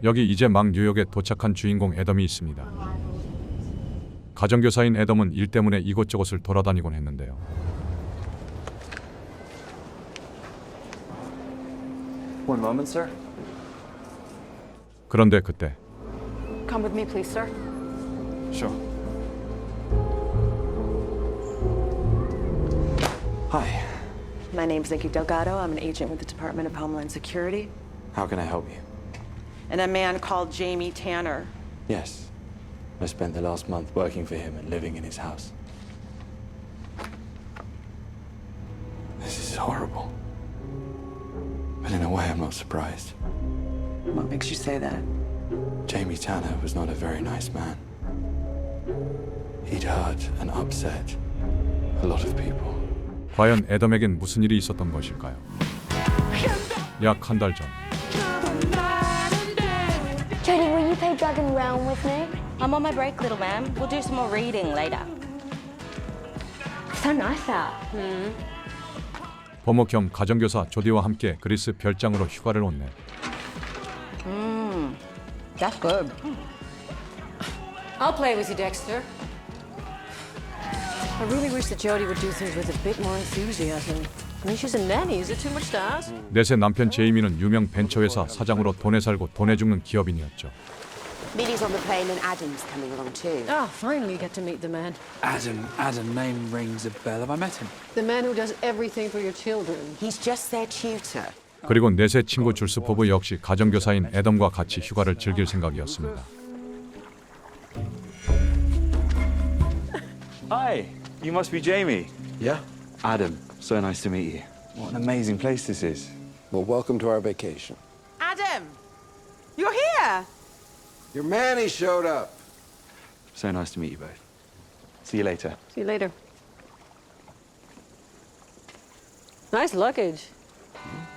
여기 이제 막 뉴욕에 도착한 주인공 애덤이 있습니다. 가정교사인 애덤은 일 때문에 이곳저곳을 돌아다니곤 했는데요. One moment, sir. 그런데 그때 Come with me, please, sir. Sure. Hi. My name's Nikki Delgado. I'm an agent with the Department of Homeland Security. How can I help you? And a man called Jamie Tanner. Yes. I spent the last month working for him and living in his house. This is horrible. But in a way, I'm not surprised. What makes you say that? Jamie Tanner was not a very nice man. He'd hurt and upset a lot of people. 과연 애덤에겐 무슨 일이 있었던 것일까요? 약 한 달 전 Jodie, will you play Dragon Realm with me? I'm on my break, little ma'am. We'll do some more reading later. So nice out. 버목 겸 가정교사 조디와 함께 그리스 별장으로 휴가를 온네. That's good. I'll play with you, Dexter. I really wish that Jodie would do things with a bit more enthusiasm. I mean, she's a nanny. Is it too much to ask? 넷의 남편 제이미는 유명 벤처회사 사장으로 돈에 살고 돈에 죽는 기업인이었죠. Millie's on the plane and Adam's coming along too. Ah, finally get to meet the man. Adam, name rings a bell. Have I met him? The man who does everything for your children. He's just their tutor. 그리고 넷의 친구 줄스 포브 역시 가정교사인 애덤과 같이 휴가를 즐길 생각이었습니다. Hi, you must be Jamie. Yeah. Adam, so nice to meet you. What an amazing place this is. Well, welcome to our vacation. Adam! You're here! Your Manny showed up. So nice to meet you both. See you later. See you later. Nice luggage.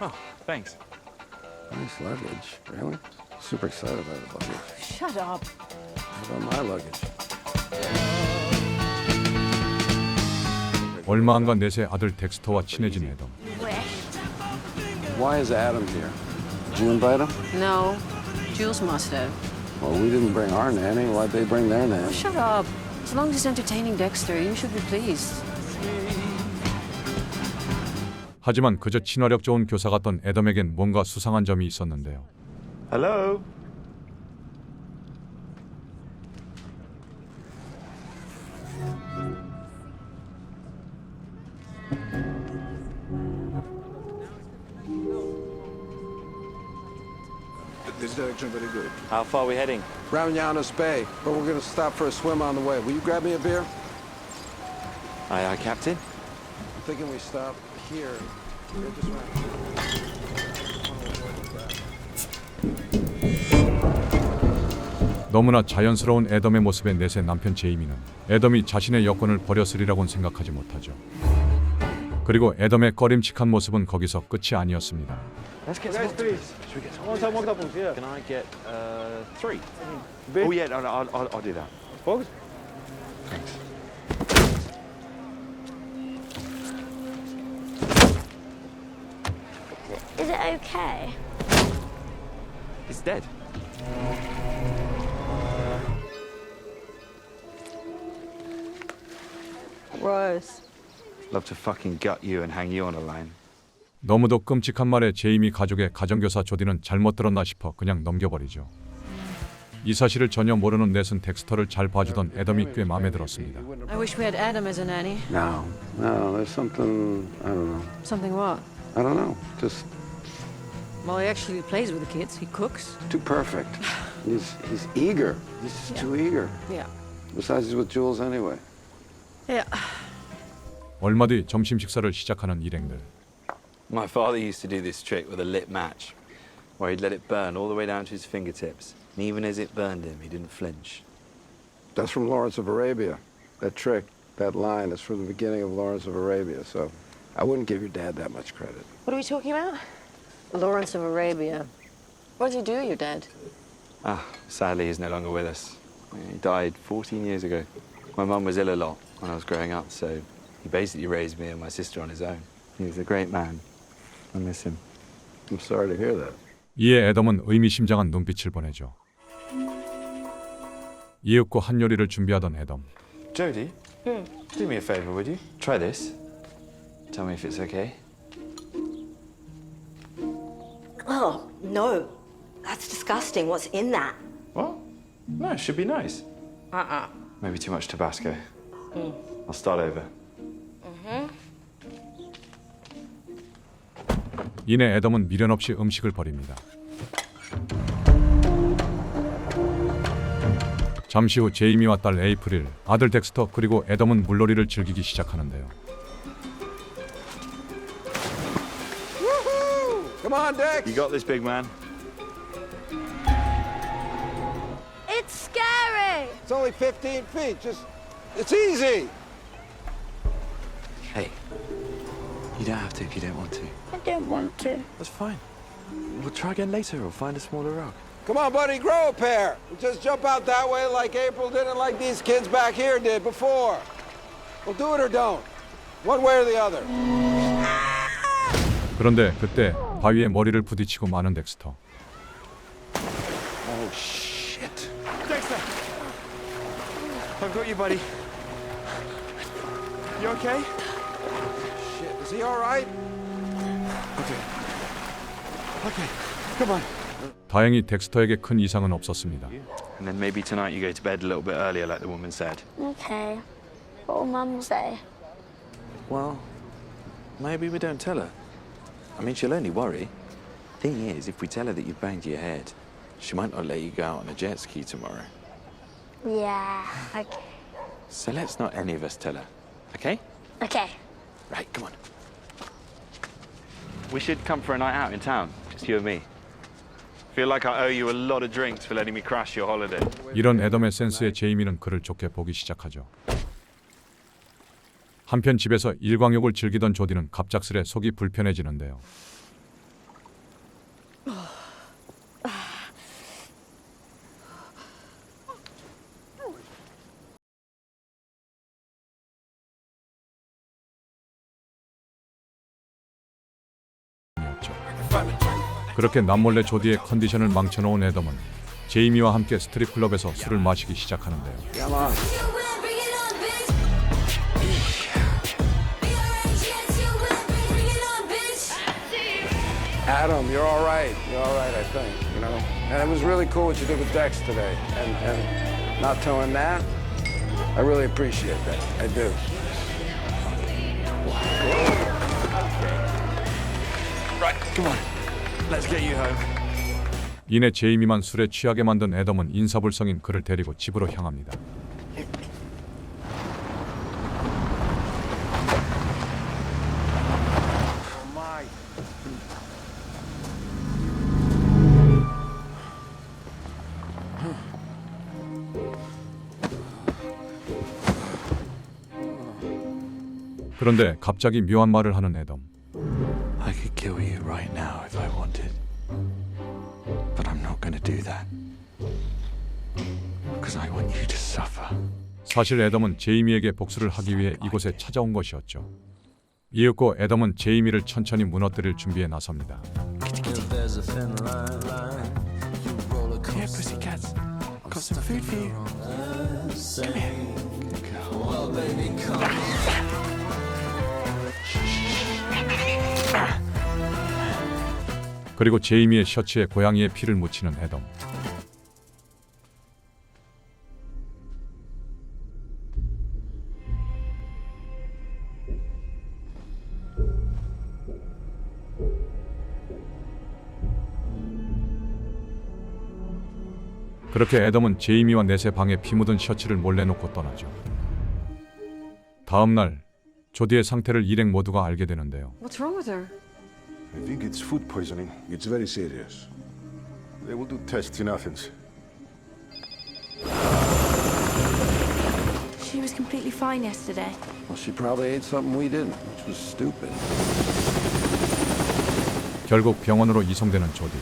Oh, thanks. Nice luggage. Really? Super excited about his luggage. Shut up. How about my luggage? 얼마 안 간 넷의 아들 덱스터와 친해진 애덤. Why is Adam here? Did you invite him? No, Jules must have. Well, we didn't bring our nanny. Why'd they bring their nanny? Shut up. As long as he's entertaining Dexter, you should be pleased. 하지만 그저 친화력 좋은 교사 같던 애덤에겐 뭔가 수상한 점이 있었는데요. Hello. This direction very good. How far are we heading? Round Llanos Bay, but we're gonna stop for a swim on the way. Will you grab me a beer? Aye, aye, Captain. I'm thinking we stop here. Here, just right. 너무나 자연스러운 애덤의 모습에 넷의 남편 제이미는 애덤이 자신의 여권을 버렸으리라고는 생각하지 못하죠. 그리고 애덤의 꺼림칙한 모습은 거기서 끝이 아니었습니다. Let's get some. Should we get some? Can I get 3? Oh yeah, no, I'll do that. Thanks. Is it okay? It's dead. Gross. Love to fucking gut you and hang you on a line. 너무도 끔찍한 말에 제이미 가족의 가정교사 조디는 잘못 들었나 싶어 그냥 넘겨버리죠. 이 사실을 전혀 모르는 넷은 덱스터를 잘 봐주던 애덤이 꽤 마음에 들었습니다. I wish we had Adam as a nanny. No, there's something, I don't know. Something what? I don't know. Just Well, he actually plays with the kids. He cooks. too perfect. He's eager. He's just too eager. Yeah. Besides, he's with Jules anyway. Yeah. 얼마 뒤 점심 식사를 시작하는 일행들. My father used to do this trick with a lit match, where he'd let it burn all the way down to his fingertips, and even as it burned him, he didn't flinch. That's from Lawrence of Arabia. That trick, that line is from the beginning of Lawrence of Arabia, so I wouldn't give your dad that much credit. What are we talking about? Lawrence of Arabia. What did he do, your dad? Sadly, he's no longer with us. He died 14 years ago. My mum was ill a lot when I was growing up, so he basically raised me and my sister on his own. He was a great man. I miss him. I'm sorry to hear that. 이에 애덤은 의미심장한 눈빛을 보내죠. 이윽고 한 요리를 준비하던 애덤. Jodie, do me a favour, would you? Try this. Tell me if it's okay. Oh, no. That's disgusting. What's in that? What? No, it should be nice. Maybe too much Tabasco. I'll start over. 이내 애덤은 미련 없이 음식을 버립니다. 잠시 후 제이미와 딸 에이프릴, 아들 덱스터 그리고 애덤은 물놀이를 즐기기 시작하는데요. Come on, Dex. You got this, big man. It's scary. It's only 15 feet. It's easy. Hey, you don't have to if you don't want to. I don't want to. That's fine. We'll try again later or find a smaller rock. Come on, buddy, grow a pair. Just jump out that way like April did and like these kids back here did before. Well, do it or don't. One way or the other. 그런데 그때 바위에 머리를 부딪히고 마는 덱스터. Oh, shit. Dexter! I've got you, buddy. You okay? Shit. Is he all right? Okay, come on. 다행히 덱스터에게 큰 이상은 없었습니다. And then maybe tonight you go to bed a little bit earlier, like the woman said. Okay. What will Mum say? Well, maybe we don't tell her. I mean, she'll only worry. Thing is, if we tell her that you banged your head, she might not let you go out on a jet ski tomorrow. Yeah. Okay. So let's not any of us tell her, okay? Okay. Right, come on. We should come for a night out in town, just you and me. Feel like I owe you a lot of drinks for letting me crash your holiday. 이런 애덤의 센스에 제이미는 그를 좋게 보기 시작하죠. 한편 집에서 일광욕을 즐기던 조디는 갑작스레 속이 불편해지는데요. 그렇게 남몰래 조디의 컨디션을 망쳐놓은 애덤은 제이미와 함께 스트립 클럽에서 술을 마시기 시작하는데요. Come on. Adam, you're all right. You're all right, I think, you know. And it was really cool what you did with Dex today. And not telling that, I really appreciate that. I do. Right, come on. Let's get you home. 이내 제이미만 술에 취하게 만든 애덤은 인사불성인 그를 데리고 집으로 향합니다. 그런데 갑자기 묘한 말을 하는 애덤. I could kill you right now if I wanted. But I'm not going to do that. Because I want you to suffer. 사실 애덤은 제이미에게 복수를 하기 위해 이곳에 찾아온 것이었죠. 이윽고 애덤은 제이미를 천천히 무너뜨릴 준비에 나섭니다. Yeah, pussycats. Got some food for you. Come here. 그리고 제이미의 셔츠에 고양이의 피를 묻히는 애덤. 그렇게 애덤은 제이미와 넷의 방에 피 묻은 셔츠를 몰래 놓고 떠나죠. 다음 날 조디의 상태를 일행 모두가 알게 되는데요. What's wrong with her? I think it's food poisoning. It's very serious. They will do tests in Athens. She was completely fine yesterday. Well, she probably ate something we didn't, which was stupid. 결국 병원으로 이송되는 조디.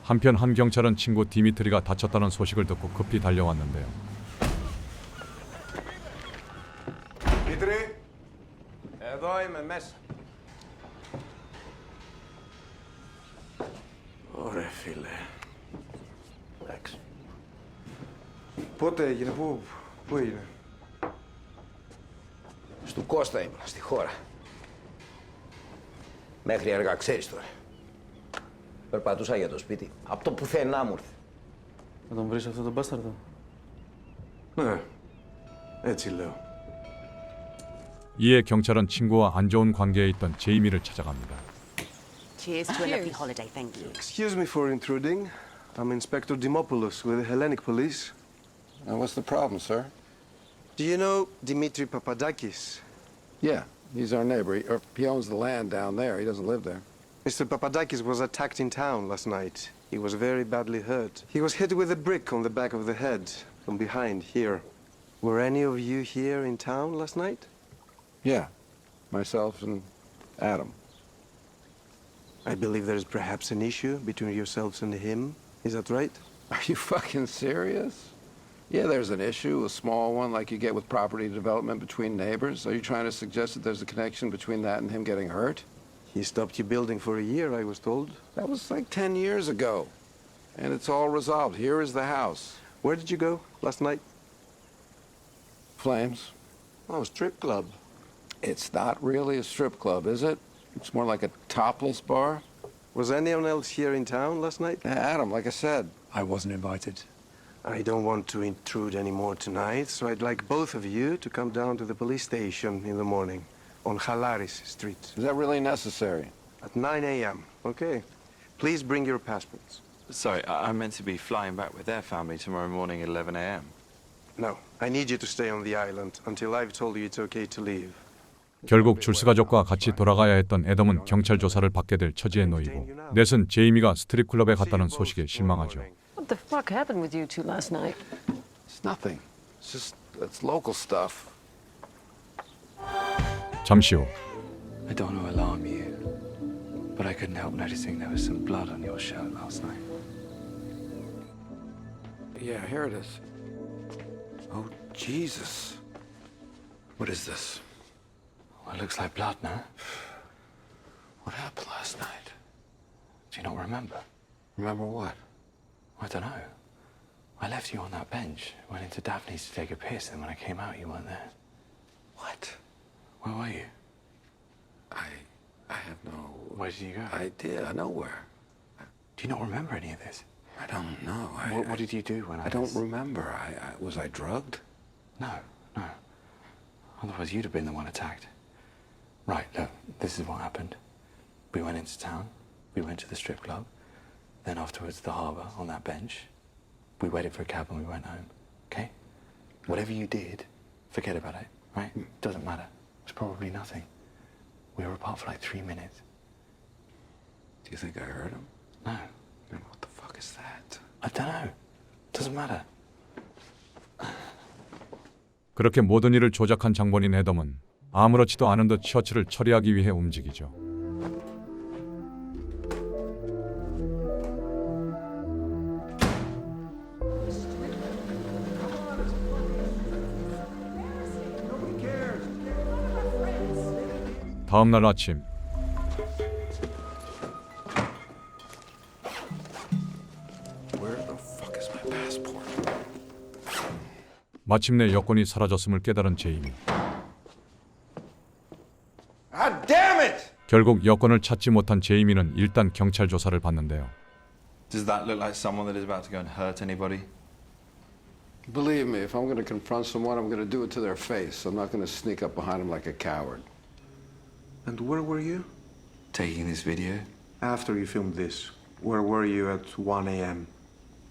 한편 한 경찰은 친구 디미트리가 다쳤다는 소식을 듣고 급히 달려왔는데요. Dimitri, εδώ είμαι μέσα. Ωραία, φίλε. Thanks. Πότε έγινε, πού έγινε? Στου Κώστα ήμουν, στη χώρα. Μέχρι έργα ξέρεις τώρα. Περπατούσα για το σπίτι. Από το πουθενά μου ήρθε. Θα τον βρεις αυτό τον μπάσταρδο? Ναι, έτσι λέω. 이에 경찰은 친구와 안 좋은 관계에 있던 제이미를 찾아갑니다. Cheers to a lovely holiday, thank you. Excuse me for intruding. I'm Inspector Dimopoulos with the Hellenic Police. What's the problem, sir? Do you know Dimitri Papadakis? Yeah, he's our neighbor. He owns the land down there. He doesn't live there. Mr. Papadakis was attacked in town last night. He was very badly hurt. He was hit with a brick on the back of the head, from behind, here. Were any of you here in town last night? Yeah, myself and Adam. I believe there's perhaps an issue between yourselves and him. Is that right? Are you fucking serious? Yeah, there's an issue, a small one, like you get with property development between neighbors. Are you trying to suggest that there's a connection between that and him getting hurt? He stopped you building for a year, I was told. That was like 10 years ago. And it's all resolved. Here is the house. Where did you go last night? Flames. Oh, strip club. It's not really a strip club, is it? It's more like a topless bar. Was anyone else here in town last night? Adam, like I said. I wasn't invited. I don't want to intrude anymore tonight, so I'd like both of you to come down to the police station in the morning on Halaris Street Is that really necessary? at 9 a.m., okay? Please bring your passports. Sorry, I'm meant to be flying back with their family tomorrow morning at 11 a.m. No, I need you to stay on the island until I've told you it's okay to leave. 결국 줄스 가족과 같이 돌아가야 했던 애덤은 경찰 조사를 받게 될 처지에 놓이고 넷은 제이미가 스트립 클럽에 갔다는 소식에 실망하죠. What the fuck happened with you two last night? It's nothing. It's just, it's local stuff. 잠시 후 I don't want to alarm you, but I couldn't help noticing there was some blood on your shirt last night. Yeah, here it is. Oh, Jesus. What is this? Well, it looks like blood, no? What happened last night? Do you not remember? Remember what? I don't know. I left you on that bench, went into Daphne's to take a piss, and when I came out, you weren't there. What? Where were you? I have no Where did you go? idea. Nowhere. Do you not remember any of this? I don't know. What did you do when I don't remember. Was I drugged? No, no. Otherwise, you'd have been the one attacked. Right, look, this is what happened. We went into town, we went to the strip club, then afterwards the harbour on that bench. We waited for a cab and we went home, okay? Whatever you did, forget about it, right? Doesn't matter. It's probably nothing. We were apart for like 3 minutes. Do you think I hurt him? No, Man, what the fuck is that? I don't know. Doesn't matter. 그렇게 모든 일을 조작한 장본인 애덤은 아무렇지도 않은 듯 셔츠를 처리하기 위해 움직이죠. 다음 날 아침 Where the fuck is my passport? 마침내 여권이 사라졌음을 깨달은 제이미. God damn it! 결국 여권을 찾지 못한 제이미는 일단 경찰 조사를 받는데요. Does that look like someone that is about to go and hurt anybody? Believe me, if I'm going to confront someone, I'm going to do it to their face. I'm not going to sneak up behind them like a coward. And where were you? Taking this video? After you filmed this, where were you at 1 a.m.?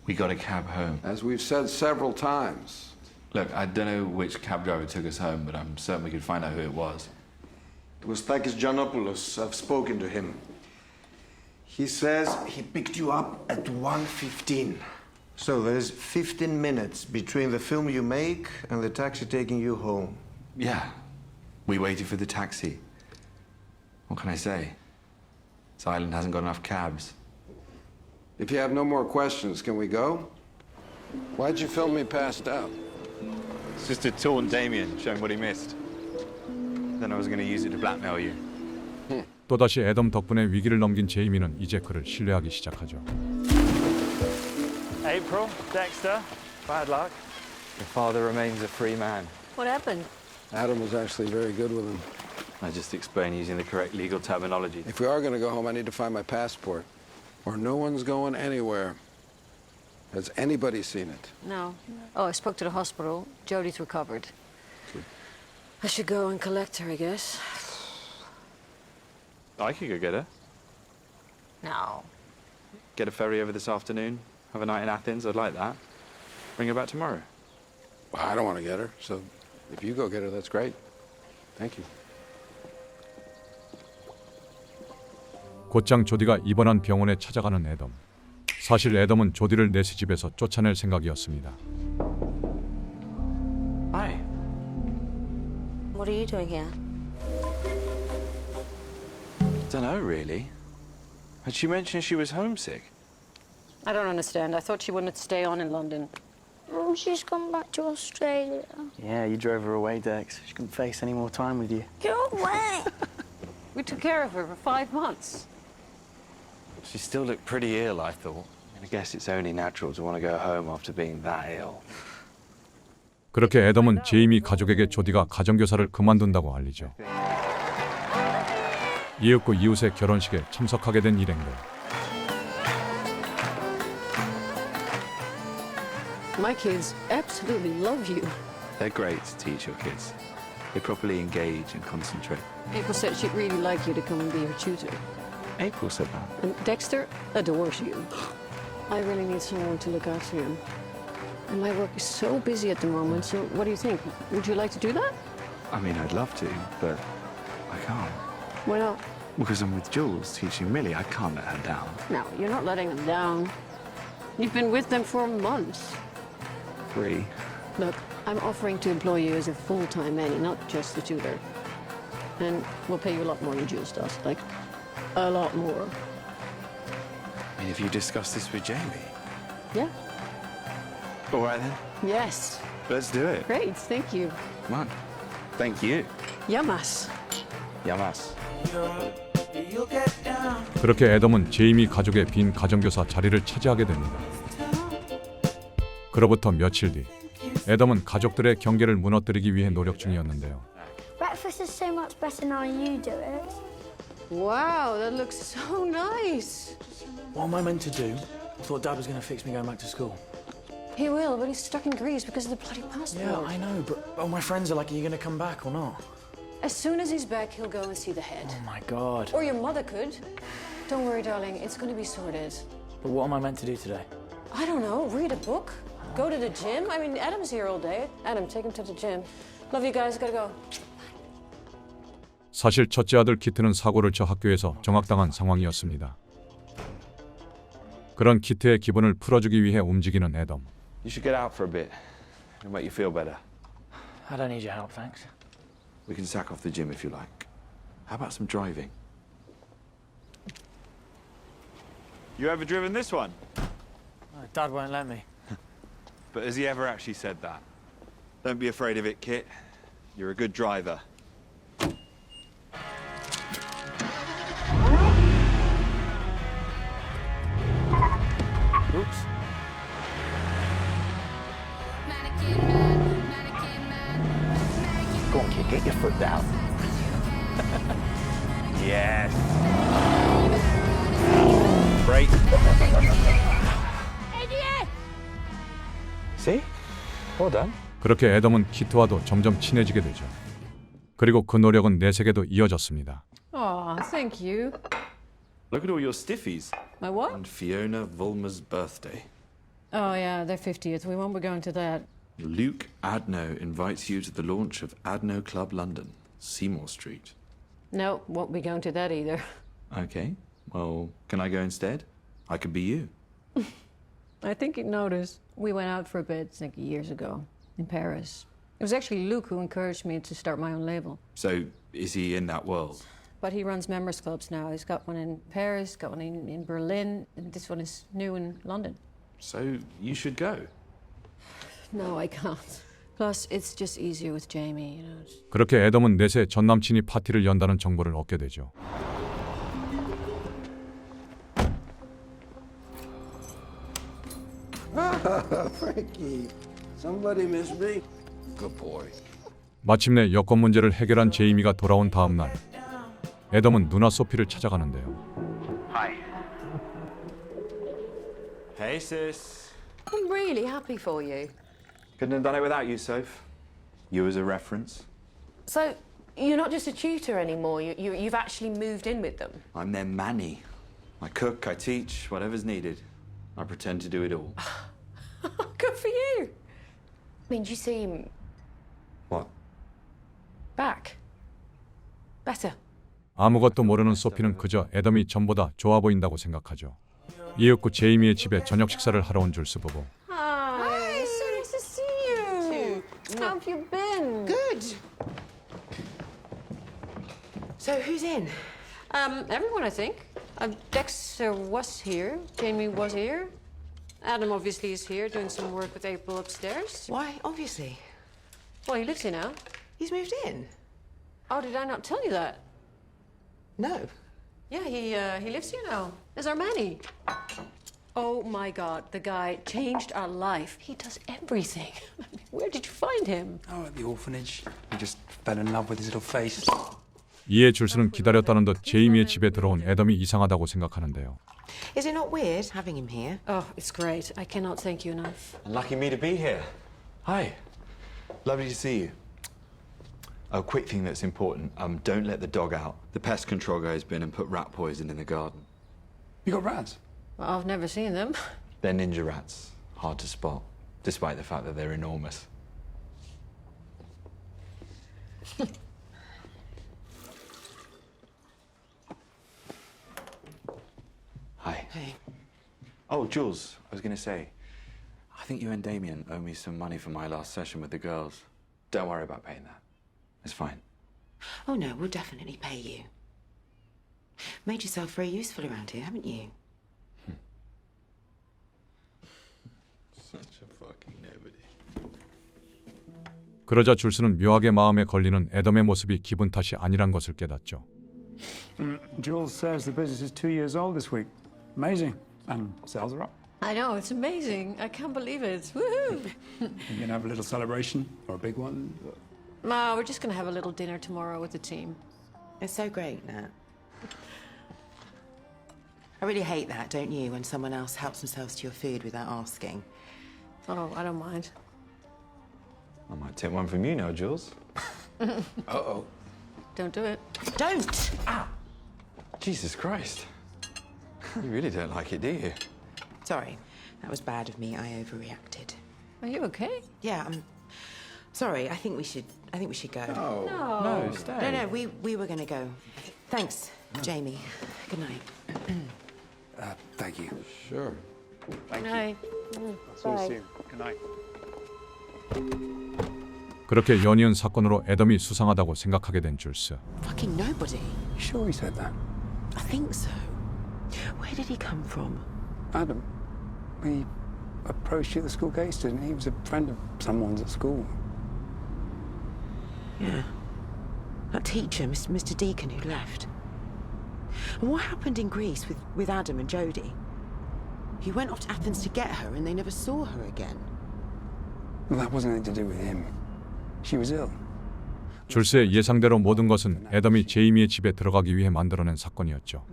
We got a cab home. As we've said several times. Look, I don't know which cab driver took us home, but I'm certain we could find out who it was. It was Takis Giannopoulos. I've spoken to him. He says he picked you up at 1:15. So there's 15 minutes between the film you make and the taxi taking you home. Yeah. We waited for the taxi. What can I say? This island hasn't got enough cabs. If you have no more questions, can we go? Why'd you film me passed out? It's just to taunt Damien, show him what he missed. Then I was going to use it to blackmail you. 또다시 애덤 덕분에 위기를 넘긴 제이미는 이제 그를 신뢰하기 시작하죠. April, Dexter, bad luck. Your father remains a free man. What happened? Adam was actually very good with him. I just explained using the correct legal terminology. If we are going to go home, I need to find my passport. Or no one's going anywhere. Has anybody seen it? No. Oh, I spoke to the hospital. Jodie's recovered. I should go and collect her, I guess. I could go get her. No. Get a ferry over this afternoon. Have a night in Athens. I'd like that. Bring her back tomorrow. Well, I don't want to get her, so if you go get her, that's great. Thank you. 곧장 조디가 입원한 병원에 찾아가는 애덤. 사실 애덤은 조디를 네시 집에서 쫓아낼 생각이었습니다. Hi. What are you doing here? Don't know, really. Had she mentioned she was homesick? I don't understand. I thought she wouldn't stay on in London. Oh, she's gone back to Australia. Yeah, you drove her away, Dex. She couldn't face any more time with you. Go away. We took care of her for 5 months. She still looked pretty ill, I thought. And I guess it's only natural to want to go home after being that ill. 그렇게 애덤은 제이미 가족에게 조디가 가정교사를 그만둔다고 알리죠. 이윽고 이웃의 결혼식에 참석하게 된 일행들. My kids absolutely love you. They're great to teach your kids. They properly engage and concentrate. April said she'd really like you to come and be her tutor. April said that. And Dexter adores you. I really need someone to look after him. And my work is so busy at the moment, so what do you think? Would you like to do that? I mean, I'd love to, but I can't. Why not? Because I'm with Jules teaching Millie. I can't let her down. No, you're not letting them down. You've been with them for months. 3. Look, I'm offering to employ you as a full-time nanny, not just a tutor. And we'll pay you a lot more than Jules does, like a lot more. I mean, if you discuss this with Jamie. Yeah? All right then. Yes. Let's do it. Great, thank you. Come on. Thank you. Yamas. Yamas. 그렇게 애덤은 제이미 가족의 빈 가정교사 자리를 차지하게 됩니다. 그로부터 며칠 뒤, 애덤은 가족들의 경계를 무너뜨리기 위해 노력 중이었는데요. Breakfast is so much better now you do it. Wow, that looks so nice. What am I meant to do? I thought Dad was going to fix me going back to school. He will, but he's stuck in Greece because of the bloody passport. Yeah, I know, but all my friends are like, are you going to come back or not? As soon as he's back, he'll go and see the head. Oh my God. Or your mother could. Don't worry, darling, it's going to be sorted. But what am I meant to do today? I don't know, read a book? Go to the gym? I mean, Adam's here all day. Adam, take him to the gym. Love you guys, gotta go. 사실 첫째 아들 키트는 사고를 쳐 학교에서 정학당한 상황이었습니다. 그런 키트의 기분을 풀어주기 위해 움직이는 애덤. You should get out for a bit. It'll make you feel better. I don't need your help, thanks. We can sack off the gym if you like. How about some driving? You ever driven this one? Dad won't let me. But has he ever actually said that? Don't be afraid of it, Kit. You're a good driver. Oops. Go on, kid, get your foot down. Yes. Brake. See? Well done. 그렇게 애덤은 키트와도 점점 친해지게 되죠. 그리고 그 노력은 내색에도 이어졌습니다. Aw, thank you. Look at all your stiffies. My what? And Fiona Vulmer's birthday. Oh, yeah, their 50th. We won't be going to that. Luke Adno invites you to the launch of Adno Club London, Seymour Street. No, won't be going to that either. Okay. Well, can I go instead? I could be you. I think you'd notice. We went out for a bit, like years ago, in Paris. It was actually Luke who encouraged me to start my own label. So, is he in that world? But he runs members clubs now. He's got one in Paris, got one in Berlin, and this one is new in London. So, you should go. No, I can't. Plus, it's just easier with Jamie, you know. 그렇게 애덤은 넷의 전남친이 파티를 연다는 정보를 얻게 되죠. Frankie, somebody miss me? Good boy. 마침내 여권 문제를 해결한 제이미가 돌아온 다음 날, 애덤은 누나 소피를 찾아가는데요. Hi. Hey, sis. I'm really happy for you. Couldn't have done it without you, Soph. You as a reference. So, you're not just a tutor anymore, you've actually moved in with them. I'm their manny. I cook, I teach, whatever's needed. I pretend to do it all. Good for you. I mean, you seem What? back. Better. 아무것도 모르는 소피는 그저 애덤이 전보다 좋아 보인다고 생각하죠. 이윽고 제이미의 집에 저녁 식사를 하러 온 줄스 부부. Hi, so nice to see you. How have you been? Good. So, who's in? Everyone, I think. Dexter was here. Jamie was here. Adam obviously is here, doing some work with April upstairs. Why, obviously. Well, he lives here now. He's moved in. Oh, did I not tell you that? No. Yeah, he lives here now. As our Manny. Oh my God, the guy changed our life. He does everything. I mean, where did you find him? Oh, at the orphanage. We just fell in love with his little face. 이에 줄스는 기다렸다는 듯 제이미의 집에 들어온 애덤이 이상하다고 생각하는데요. Is it not weird having him here? Oh, it's great. I cannot thank you enough. Lucky me to be here. Hi. Lovely to see you. A quick thing that's important. Don't let the dog out. The pest control guy's been and put rat poison in the garden. You got rats? Well, I've never seen them. They're ninja rats. Hard to spot, despite the fact that they're enormous. Hi. Hey. Oh, Jules, I was going to say, I think you and Damien owe me some money for my last session with the girls. Don't worry about paying that. It's fine. Oh, no, we'll definitely pay you. Made yourself very useful around here, haven't you? Such a fucking nobody. 그러자 줄스는 묘하게 마음에 걸리는 애덤의 모습이 기분 탓이 아니란 것을 깨닫죠. Jules says the business is 2 years old this week. Amazing. And sales are up. I know, it's amazing. I can't believe it. Woohoo! You gonna have a little celebration or a big one? No, we're just going to have a little dinner tomorrow with the team. It's so great, Nat. I really hate that, don't you, when someone else helps themselves to your food without asking. Oh, I don't mind. I might take one from you now, Jules. Uh-oh. Don't do it. Don't! Jesus Christ. You really don't like it, do you? Sorry, that was bad of me. I overreacted. Are you okay? Yeah, I'm sorry. I think we should go. No, stay. No, we were going to go. Thanks, Jamie. Good night. Thank you. Sure. Good night. See you soon. Good night. 그렇게 연이은 사건으로 애덤이 수상하다고 생각하게 된 줄스. Fucking nobody. You sure he said that? I think so. Where did he come from? Adam, we approached you at the school gates, didn't he? He was a friend of someone's at school. Yeah. That teacher, Mr. Deacon, who left. And what happened in Greece with Adam and Jodie? He went off to Athens to get her and they never saw her again. Well, that wasn't anything to do with him. She was ill. 줄스의 예상대로 모든 것은 애덤이 제이미의 집에 들어가기 위해 만들어낸 사건이었죠.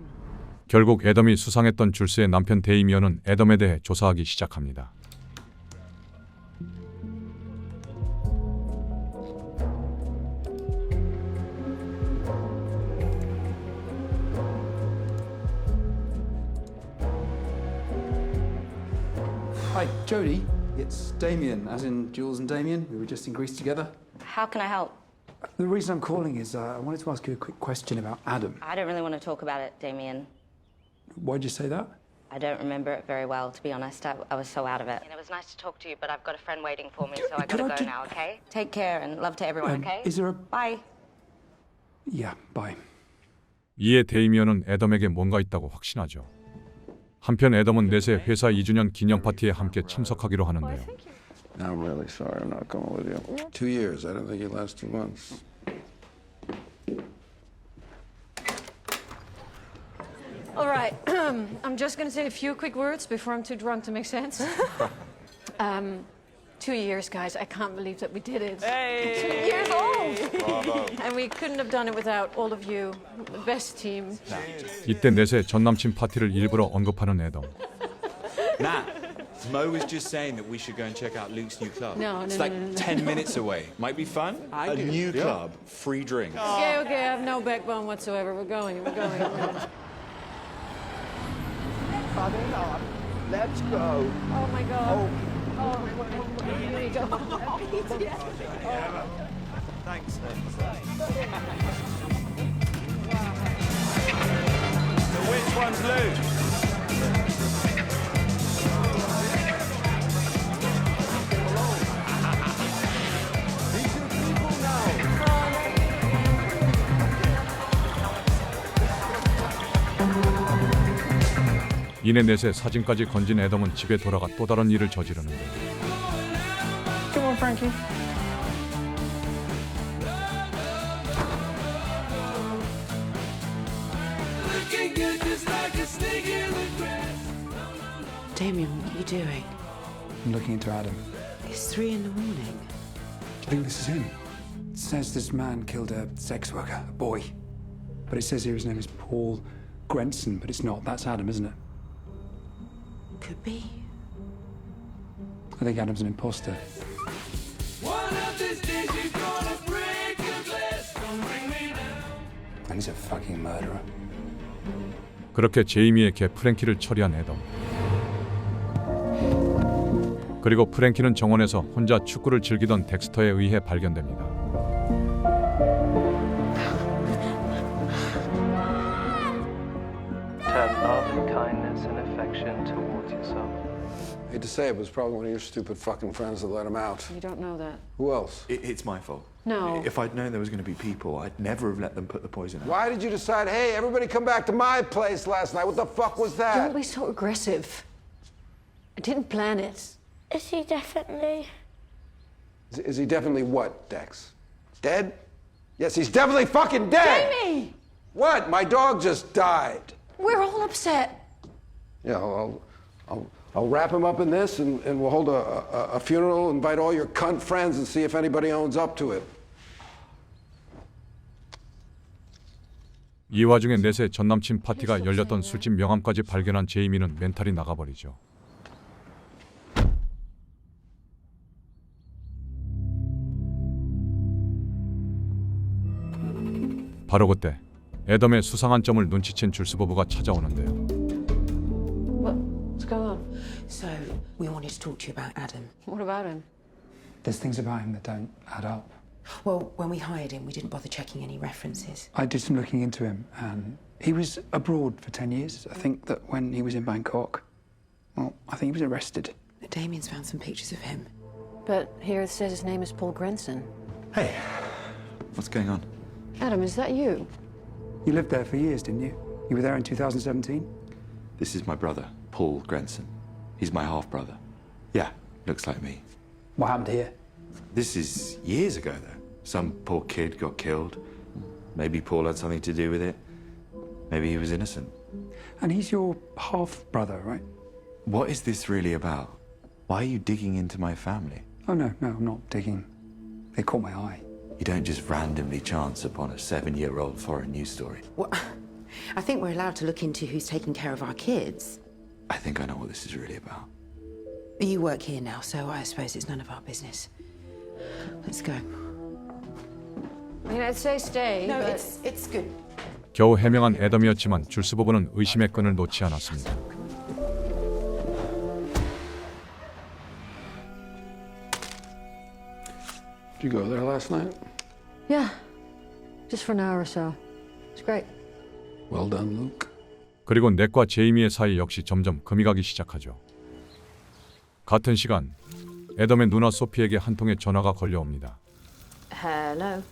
결국 애덤이 수상했던 줄스의 남편 데이미언은 애덤에 대해 조사하기 시작합니다. Hi, Jodie. It's Damien, as in Jules and Damien. We were just in Greece together. How can I help? The reason I'm calling is I wanted to ask you a quick question about Adam. I don't really want to talk about it, Damien. Why'd you say that? I don't remember it very well, to be honest. I was so out of it. And it was nice to talk to you, but I've got a friend waiting for me, so I Could I gotta go ju- now, okay? Take care and love to everyone, okay? Is there a... Bye. Yeah, bye. 이에 데이미언은 애덤에게 뭔가 있다고 확신하죠. 한편 애덤은 넷의 회사 2주년 기념 파티에 함께 참석하기로 하는데요. I'm really sorry I'm not going with you. 2 years. I don't think you lasted months. All right. I'm just going to say a few quick words before I'm too drunk to make sense. 2 years, guys. I can't believe that we did it. Hey! 2 years old! And we couldn't have done it without all of you. The best team. 이때 넷의 전남친 파티를 일부러 언급하는 애덤. Nat, Mo was just saying that we should go and check out Luke's new club. No, it's no, like no, no, no. 10 minutes away. Might be fun. A new club, free drinks. Okay, I have no backbone whatsoever. We're going. Let's go. Oh my God. Oh, here we go. Thanks. So which one's Luke? 이내 넷의 사진까지 건진 애덤은 집에 돌아가 또 다른 일을 저지르는데 Come on, Frankie. Damien, what are you doing? I'm looking into Adam. It's 3 in the morning. Do you think this is him? It says this man killed a sex worker, a boy. But it says here his name is Paul Grenson, but it's not. That's Adam, isn't it? Could be. I think Adam's an imposter. And he's a fucking murderer. 그렇게 제이미의 개 프랭키를 처리한 애덤. 그리고 프랭키는 정원에서 혼자 축구를 즐기던 덱스터에 의해 발견됩니다. Have love and kindness and affection towards yourself. Hate to say it, but it's probably one of your stupid fucking friends that let him out. You don't know that. Who else? It's my fault. No. If I'd known there was going to be people, I'd never have let them put the poison out. Why did you decide, hey, everybody come back to my place last night? What the fuck was that? Don't be so aggressive. I didn't plan it. Is he definitely... Is he definitely what, Dex? Dead? Yes, he's definitely fucking dead! Jamie! What? My dog just died. We're all upset. Yeah, I'll wrap him up in this and we'll hold a funeral, invite all your cunt friends and see if anybody owns up to it. 이 와중에 넷의 전남친 파티가 열렸던 술집 명함까지 발견한 제이미는 멘탈이 나가버리죠. 바로 그때 애덤의 수상한 점을 눈치챈 줄스 부부가 찾아오는데요. What's going on? So, we wanted to talk to you about Adam. What about him? There's things about him that don't add up. Well, when we hired him, we didn't bother checking any references. I did some looking into him, and he was abroad for 10 years. I think that when he was in Bangkok, well, I think he was arrested. Damien's found some pictures of him. But here it says his name is Paul Grenson. Hey, what's going on? Adam, is that you? You lived there for years, didn't you? You were there in 2017? This is my brother, Paul Grenson. He's my half-brother. Yeah, looks like me. What happened here? This is years ago, though. Some poor kid got killed. Maybe Paul had something to do with it. Maybe he was innocent. And he's your half-brother, right? What is this really about? Why are you digging into my family? Oh, no, I'm not digging. They caught my eye. You don't just randomly chance upon a 7-year-old foreign news story. Well, I think we're allowed to look into who's taking care of our kids. I think I know what this is really about. You work here now, so I suppose it's none of our business. Let's go. I mean, I'd say stay. No, but... it's good. 겨우 해명한 애덤이었지만 줄스 부부는 의심의 끈을 놓지 않았습니다. Did you go there last night? Yeah, just for an hour or so. It's great. Well done, Luke. 그리고 넷과 제이미의 사이 역시 점점 금이 가기 시작하죠. 같은 시간 애덤의 누나 소피에게 한 통의 전화가 걸려옵니다. Hello.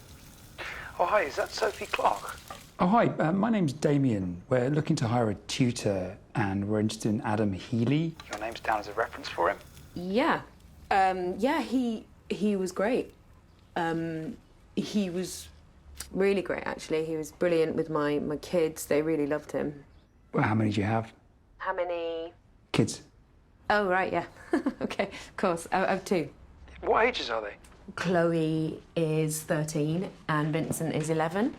Oh, hi, is that Sophie Clark? Oh, hi, my name's Damien. We're looking to hire a tutor and we're interested in Adam Healy. Your name's down as a reference for him. Yeah. He was great. He was really great, actually. He was brilliant with my kids. They really loved him. Well, how many do you have? How many? Kids. Oh, right, yeah. Okay, of course. I have two. What ages are they? Chloe is 13 and Vincent is 11.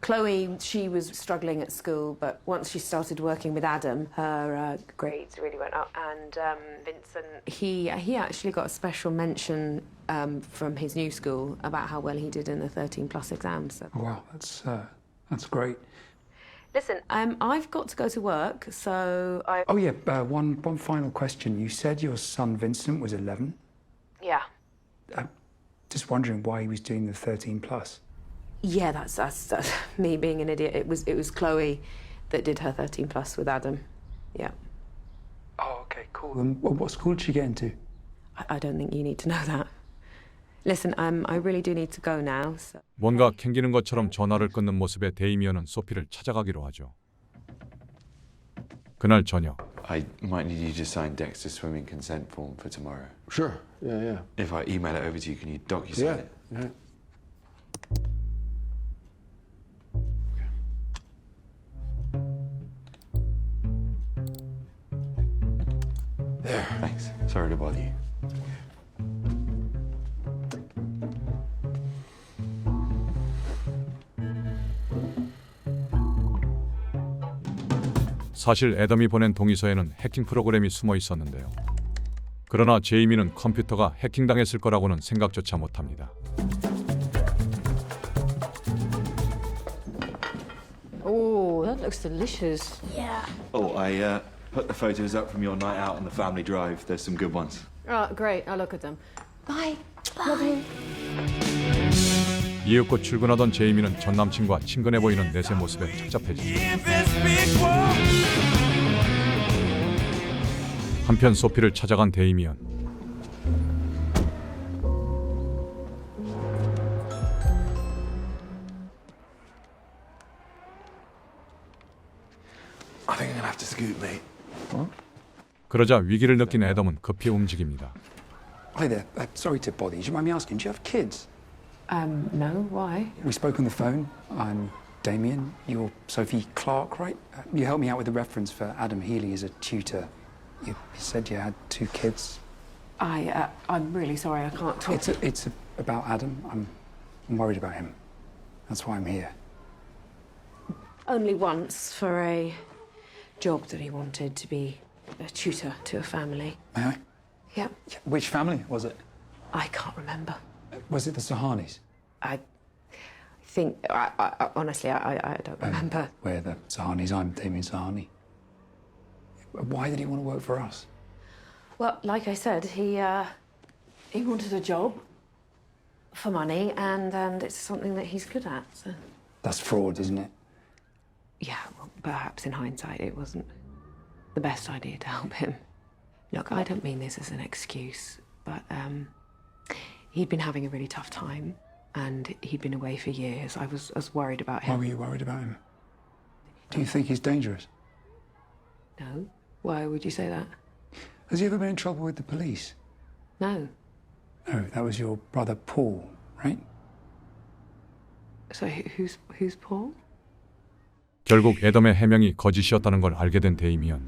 Chloe, she was struggling at school, but once she started working with Adam, her grades really went up. And Vincent, he actually got a special mention from his new school about how well he did in the 13+ exams. So. Oh, wow, that's great. Listen, I've got to go to work, so I... Oh yeah, one final question. You said your son Vincent was 11. Yeah. Just wondering why he was doing the 13+. Yeah, that's me being an idiot. It was Chloe that did her 13+ with Adam. Yeah. Oh, okay, cool. And what school did she get into? I don't think you need to know that. Listen, I really do need to go now. So. 뭔가 캥기는 것처럼 전화를 끊는 모습에 데이미언은 소피를 찾아가기로 하죠. 그날 저녁. I might need you to sign Dexter's swimming consent form for tomorrow. Sure. Yeah. If I email it over to you, can you docu-sign it? Yeah. There. Thanks. Sorry to bother you. 사실 애덤이 보낸 동의서에는 해킹 프로그램이 숨어 있었는데요. 그러나 제이미는 컴퓨터가 해킹당했을 거라고는 생각조차 못합니다. Oh, that looks delicious. Yeah. Oh, I put the photos up from your night out on the family drive. There's some good ones. Oh, great. I'll look at them. Bye. Love you. 이윽고 출근하던 제이미는 전 남친과 친근해 보이는 넷의 모습에 착잡해지죠. 한편 소피를 찾아간 데이미언. I think I'm gonna have to scoot, mate. 그러자 위기를 느낀 애덤은 급히 움직입니다. Hi there. Sorry to bother you. Do you mind me asking, do you have kids? No, why? We spoke on the phone. I'm Damien. You're Sophie Clark, right? You helped me out with the reference for Adam Healy as a tutor. You said you had 2 kids. I'm really sorry, I can't talk. It's about Adam. I'm worried about him. That's why I'm here. Only once for a job that he wanted to be a tutor to a family. May I? Yeah. Which family was it? I can't remember. Was it the Sahanis? I think, honestly, I don't remember. We're the Sahanis. I'm Damien Sahani. Why did he want to work for us? Well, like I said, he wanted a job for money, and it's something that he's good at. So. That's fraud, isn't it? Yeah, well, perhaps in hindsight it wasn't the best idea to help him. Look, I don't mean this as an excuse, but he'd been having a really tough time, and he'd been away for years. I was worried about him. Why were you worried about him? Do you think he's dangerous? No. Why would you say that? Has he ever been in trouble with the police? No. No, that was your brother Paul, right? So who's Paul? 결국 애덤의 해명이 거짓이었다는 걸 알게 된 데이미언.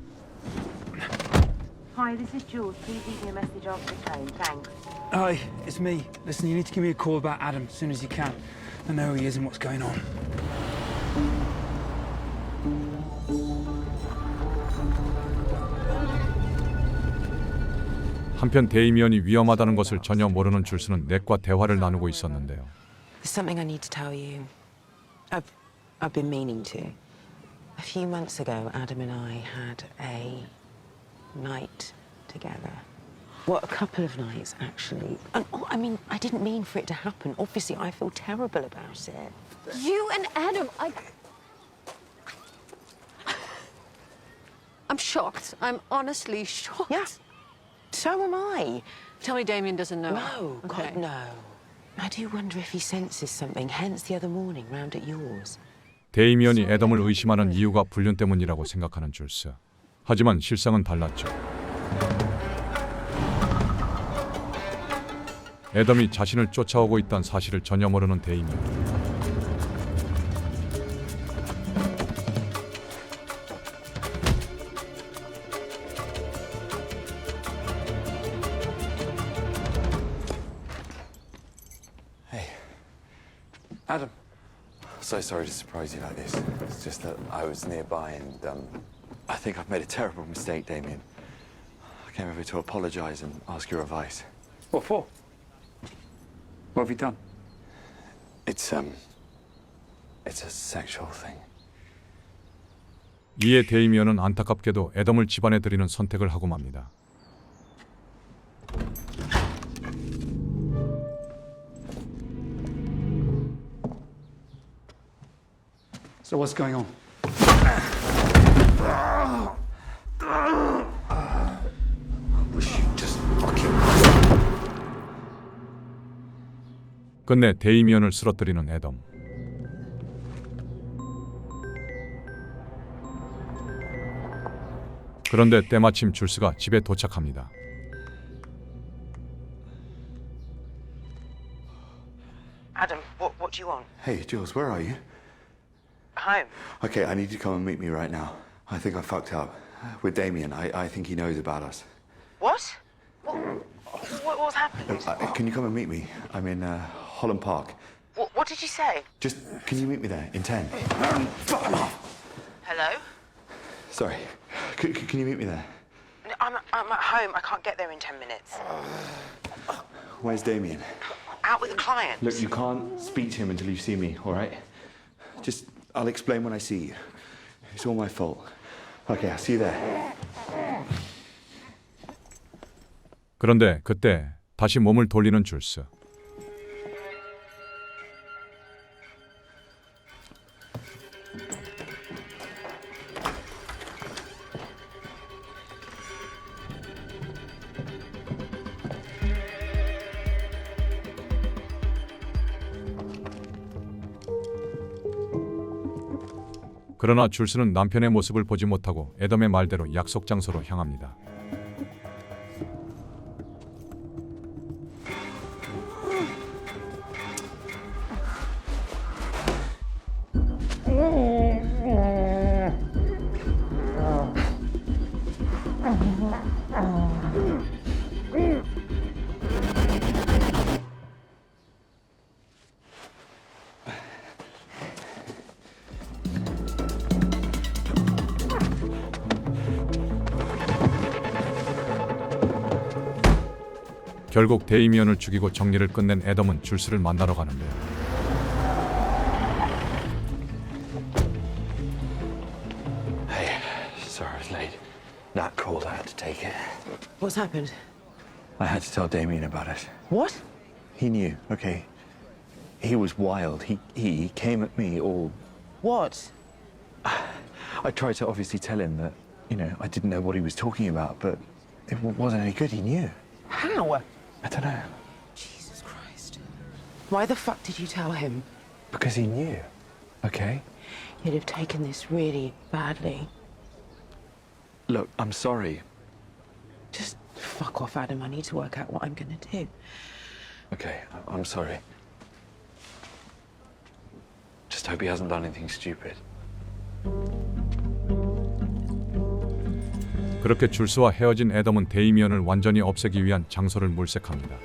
Hi, this is Jules. Please leave me a message after the tone. Thanks. Hi, it's me. Listen, you need to give me a call about Adam as soon as you can. I know who he is and what's going on. 한편 데이미언이 위험하다는 것을 전혀 모르는 줄스는 넷과 대화를 나누고 있었는데요. There's something I need to tell you. I've been meaning to. A few months ago, Adam and I had a night together. Well, a couple of nights, actually. And, I mean, I didn't mean for it to happen. Obviously, I feel terrible about it. You and Adam, I'm shocked. I'm honestly shocked. Yeah. So am I. Tell me Damien doesn't know. No, Okay. God, no. I do wonder if he senses something, hence the other morning round at yours. 데이미언이 애덤을 의심하는 이유가 불륜 때문이라고 생각하는 줄스. 하지만 실상은 달랐죠. 애덤이 자신을 쫓아오고 있다는 사실을 전혀 모르는 데이미언. So sorry to surprise you like this. It's just that I was nearby and, I think I've made a terrible mistake, Damien. I came over to apologize and ask your advice. What for? What have you done? It's a sexual thing. 이에 데이미언은 안타깝게도 애덤을 집안에 들이는 선택을 하고 맙니다. So what's going on? 끝내 데이미언을 쓰러뜨리는 애덤. 그런데 때마침 줄스가 집에 도착합니다. Adam, what do you want? Hey, Jules, where are you? Home. Okay, I need you to come and meet me right now. I think I fucked up. With Damien, I think he knows about us. What? What's happened? Can you come and meet me? I'm in Holland Park. What did you say? Just, can you meet me there in 10? Hello? Sorry. Can you meet me there? I'm at home. I can't get there in 10 minutes. Where's Damien? Out with a client. Look, you can't speak to him until you see me, all right? Just, I'll explain when I see you. It's all my fault. Okay, I'll see you there. 그런데 그때 다시 몸을 돌리는 줄스. 그러나 줄스는 남편의 모습을 보지 못하고 애덤의 말대로 약속 장소로 향합니다. 결국 데이미언을 죽이고 정리를 끝낸 애덤은 줄스를 만나러 가는데요. Hey, sorry I was late. Nat called, I had to take it. What's happened? I had to tell Damien about it. What? He knew, okay? He was wild. He came at me all... What? I tried to obviously tell him that, you know, I didn't know what he was talking about, but it wasn't any good. He knew. How? I don't know. Jesus Christ. Why the fuck did you tell him? Because he knew, okay? He'd have taken this really badly. Look, I'm sorry. Just fuck off, Adam. I need to work out what I'm gonna do. Okay, I'm sorry. Just hope he hasn't done anything stupid. 그렇게 줄스와 헤어진 애덤은 데이미언을 완전히 없애기 위한 장소를 물색합니다.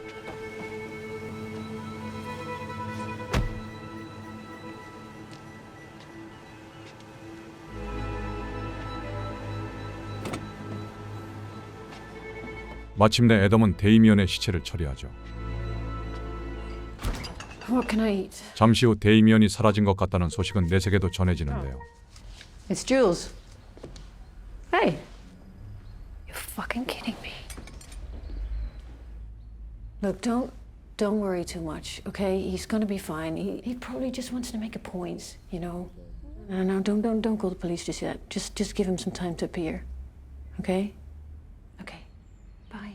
마침내 애덤은 데이미언의 시체를 처리하죠. What can I eat? 잠시 후 데이미언이 사라진 것 같다는 소식은 내색에도 전해지는데요. It's Jules. Hey. You're fucking kidding me. Look, don't worry too much, okay? He's gonna be fine. He probably just wants to make a point, you know. No, don't call the police just yet. Just give him some time to appear. Okay? Okay. Bye.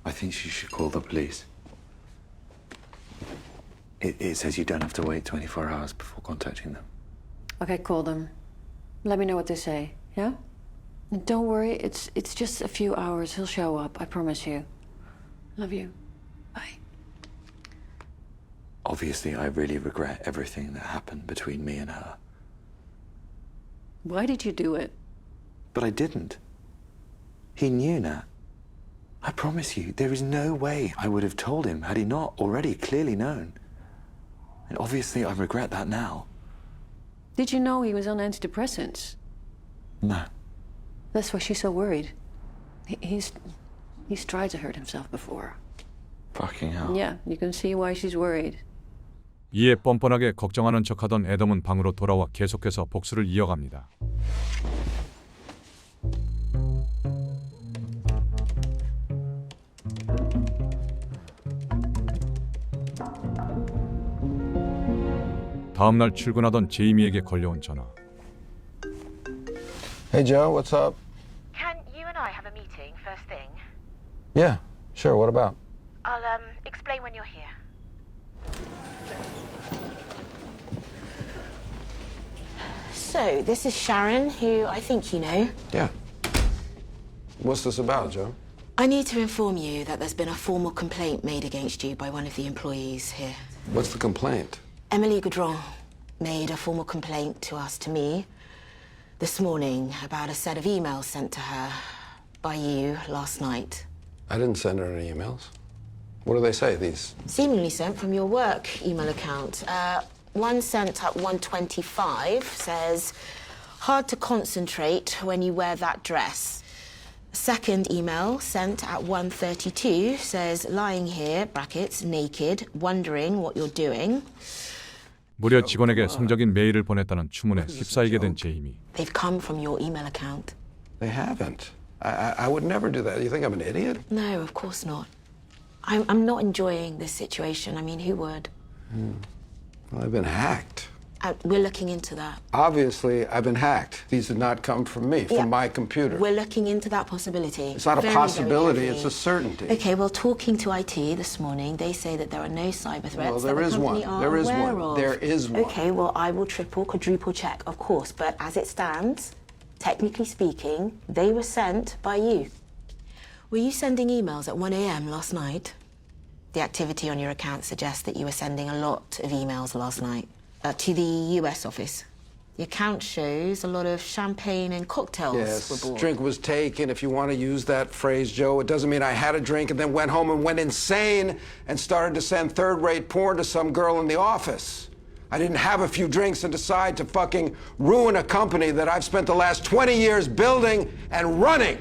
I think you should call the police. It says you don't have to wait 24 hours before contacting them. Okay, call them. Let me know what they say, yeah? And don't worry, it's just a few hours. He'll show up, I promise you. Love you. Bye. Obviously, I really regret everything that happened between me and her. Why did you do it? But I didn't. He knew, Nat. I promise you, there is no way I would have told him had he not already clearly known. And obviously, I regret that now. Did you know he was on antidepressants? No. That's why she's so worried. He's tried to hurt himself before. Fucking hell. Yeah, you can see why she's worried. 이에 뻔뻔하게 걱정하는 척하던 애덤은 방으로 돌아와 계속해서 복수를 이어갑니다. 다음 날 출근하던 제이미에게 걸려온 전화. Hey, Joe, what's up? Can you and I have a meeting first thing? Yeah, sure. What about? I'll explain when you're here. So, this is Sharon, who I think you know. Yeah. What's this about, Joe? I need to inform you that there's been a formal complaint made against you by one of the employees here. What's the complaint? Emily Goudron made a formal complaint to me, this morning about a set of emails sent to her by you last night. I didn't send her any emails. What do they say, these? Seemingly sent from your work email account. One sent at 1:25 says, hard to concentrate when you wear that dress. Second email sent at 1:32 says, lying here, brackets, naked, wondering what you're doing. 무려 직원에게 성적인 메일을 보냈다는 추문에 휩싸이게 된 제이미. They've come from your email account. They haven't. I would never do that. You think I'm an idiot? No, of course not. I'm not enjoying this situation. I mean, who would? Well, I've been hacked. We're looking into that. Obviously, I've been hacked. These did not come from me, from my computer. We're looking into that possibility. It's not a possibility, it's a certainty. Okay, well, talking to IT this morning, they say that there are no cyber threats Well, there that the is company one. are There is aware one. of. There is one. Okay, well, I will triple, quadruple check, of course, but as it stands, technically speaking, they were sent by you. Were you sending emails at 1 a.m. last night? The activity on your account suggests that you were sending a lot of emails last night to the US office. The account shows a lot of champagne and cocktails Yes, were bought. drink was taken, if you want to use that phrase, Joe. It doesn't mean I had a drink and then went home and went insane and started to send third-rate porn to some girl in the office. I didn't have a few drinks and decide to fucking ruin a company that I've spent the last 20 years building and running.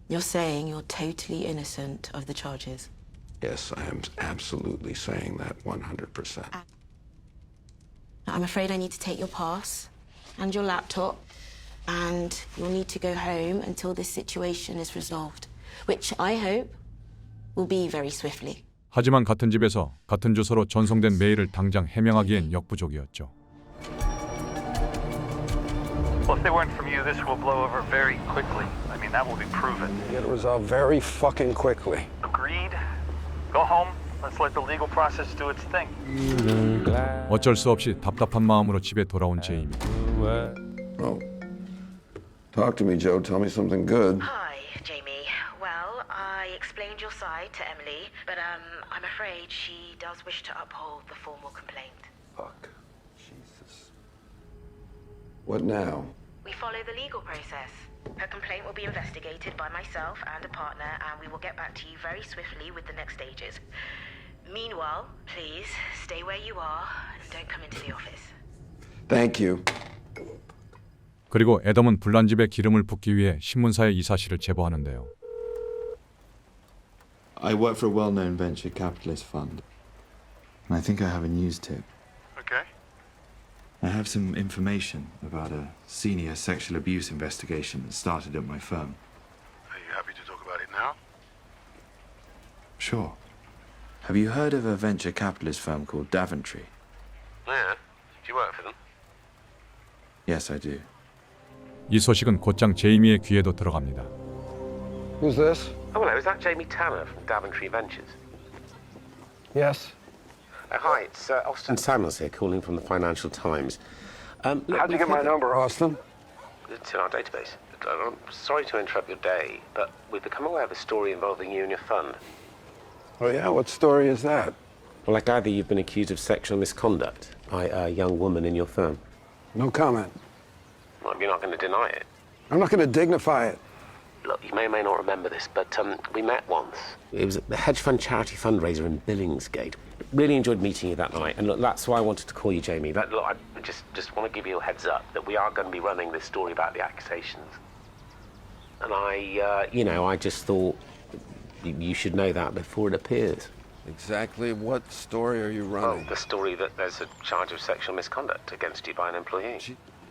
You're saying you're totally innocent of the charges? Yes, I am absolutely saying that 100%. I'm afraid I need to take your pass and your laptop, and you'll need to go home until this situation is resolved, which I hope will be very swiftly. 하지만 같은 집에서 같은 주소로 전송된 메일을 당장 해명하기엔 역부족이었죠. Well, if they weren't from you, this will blow over very quickly. I mean, that will be proven. Get it resolved very fucking quickly. Agreed? Go home. Let's let the legal process do its thing. 어쩔 수 없이 답답한 마음으로 집에 돌아온 제이미. Oh. Talk to me, Joe. Tell me something good. Hi, Jamie. Well, I explained your side to Emily, but I'm afraid she does wish to uphold the formal complaint. Fuck. Jesus. What now? We follow the legal process. Her complaint will be investigated by myself and a partner, and we will get back to you very swiftly with the next stages. Meanwhile, please stay where you are and don't come into the office. Thank you. 그리고 애덤은 불난 집에 기름을 붓기 위해 신문사에 이 사실을 제보하는데요. I work for a well-known venture capitalist fund. And I think I have a news tip. Okay. I have some information about a senior sexual abuse investigation that started at my firm. Are you happy to talk about it now? Sure. Have you heard of a venture capitalist firm called Daventry? Yeah. Do you work for them? Yes, I do. 이 소식은 곧장 제이미의 귀에도 들어갑니다. Who's this? Oh, hello. Is that Jamie Tanner from Daventry Ventures? Yes. Hi, it's Austin Samuels here, calling from the Financial Times. Look, How'd you get my number, Austin? It's in our database. I'm sorry to interrupt your day, but we've become aware of a story involving you and your fund. Oh, yeah? What story is that? Well, I gather you've been accused of sexual misconduct by a young woman in your firm. No comment. Well, you're not going to deny it. I'm not going to dignify it. look, you may or may not remember this, but we met once. It was at the hedge fund charity fundraiser in Billingsgate. Really enjoyed meeting you that night, and look, that's why I wanted to call you, Jamie. Look, I just want to give you a heads up that we are going to be running this story about the accusations. And I just thought you should know that before it appears. Exactly what story are you running? Well, the story that there's a charge of sexual misconduct against you by an employee.